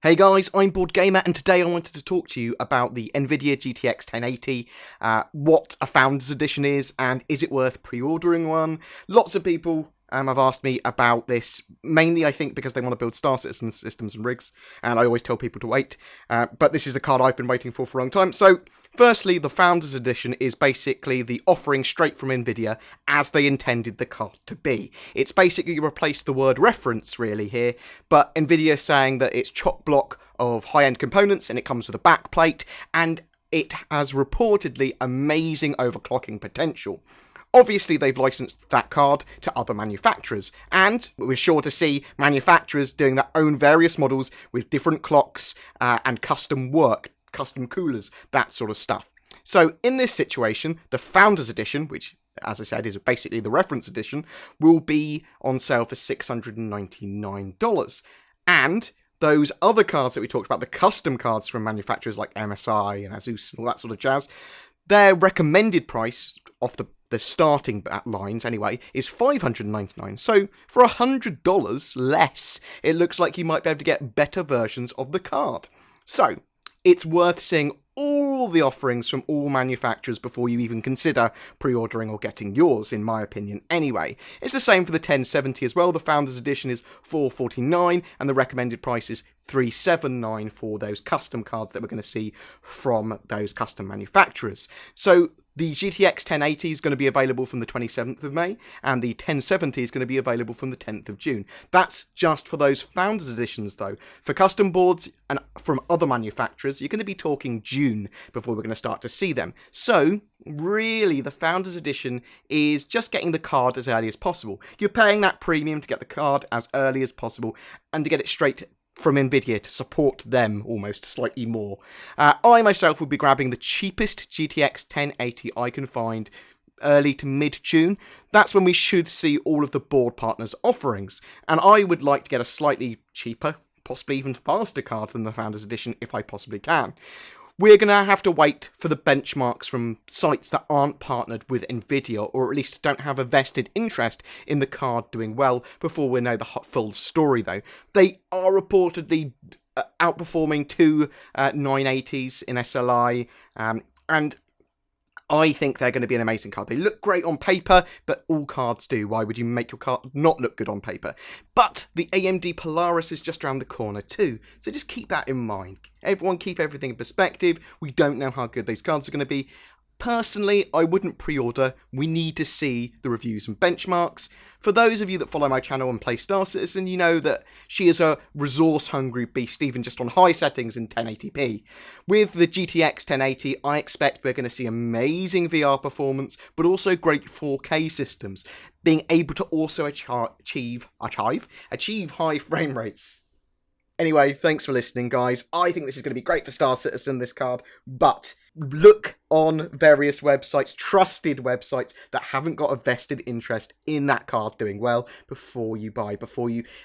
Hey guys, I'm Bored Gamer, and today I wanted to talk to you about the Nvidia GTX 1080, what a Founders Edition is, and is it worth pre-ordering one? Lots of people have asked me about this, mainly I think because they want to build Star Citizen systems and rigs, and I always tell people to wait, but this is the card I've been waiting for a long time. So, firstly, the Founders Edition is basically the offering straight from Nvidia as they intended the card to be. It's basically replaced the word reference, really, here, but Nvidia saying that it's chock-block of high-end components and it comes with a backplate, and it has reportedly amazing overclocking potential. Obviously, they've licensed that card to other manufacturers, and we're sure to see manufacturers doing their own various models with different clocks and custom work, custom coolers, that sort of stuff. So in this situation, the Founders Edition, which, as I said, is basically the reference edition, will be on sale for $699. And those other cards that we talked about, the custom cards from manufacturers like MSI and Asus and all that sort of jazz, their recommended price off the starting lines anyway is $599. So for $100 less, it looks like you might be able to get better versions of the card. So it's worth seeing all the offerings from all manufacturers before you even consider pre-ordering or getting yours, in my opinion, anyway. It's the same for the 1070 as well. The Founders Edition is $449 and the recommended price is $379 for those custom cards that we're going to see from those custom manufacturers. So the GTX 1080 is going to be available from the 27th of May, and the 1070 is going to be available from the 10th of June. That's just for those Founders Editions, though. For custom boards and from other manufacturers, you're going to be talking June before we're going to start to see them. So, really, the Founders Edition is just getting the card as early as possible. You're paying that premium to get the card as early as possible and to get it straight from Nvidia to support them almost slightly more. I myself will be grabbing the cheapest GTX 1080 I can find early to mid-June. That's when we should see all of the board partners' offerings. And I would like to get a slightly cheaper, possibly even faster card than the Founders Edition if I possibly can. We're going to have to wait for the benchmarks from sites that aren't partnered with Nvidia, or at least don't have a vested interest in the card doing well, before we know the full story, though. They are reportedly outperforming two 980s in SLI, and I think they're going to be an amazing card. They look great on paper, but all cards do. Why would you make your card not look good on paper? But the AMD Polaris is just around the corner too, so just keep that in mind. Everyone keep everything in perspective. We don't know how good these cards are going to be. Personally, I wouldn't pre-order. We need to see the reviews and benchmarks. For those of you that follow my channel and play Star Citizen, you know that she is a resource-hungry beast, even just on high settings in 1080p. With the GTX 1080, I expect we're going to see amazing VR performance, but also great 4K systems, being able to also achieve high frame rates. Anyway, thanks for listening, guys. I think this is going to be great for Star Citizen, this card, but look on various websites, trusted websites that haven't got a vested interest in that card doing well before you buy,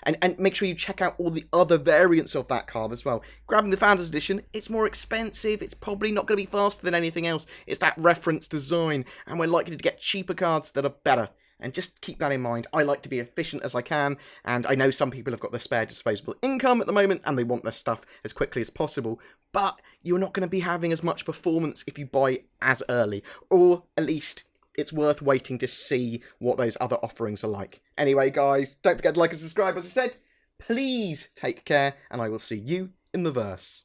and make sure you check out all the other variants of that card as well. Grabbing the Founders Edition, it's more expensive, it's probably not going to be faster than anything else. It's that reference design, and we're likely to get cheaper cards that are better. And just keep that in mind. I like to be efficient as I can, and I know some people have got the spare disposable income at the moment, and they want their stuff as quickly as possible, but you're not going to be having as much performance if you buy as early, or at least it's worth waiting to see what those other offerings are like. Anyway, guys, don't forget to like and subscribe, as I said. Please take care, and I will see you in the verse.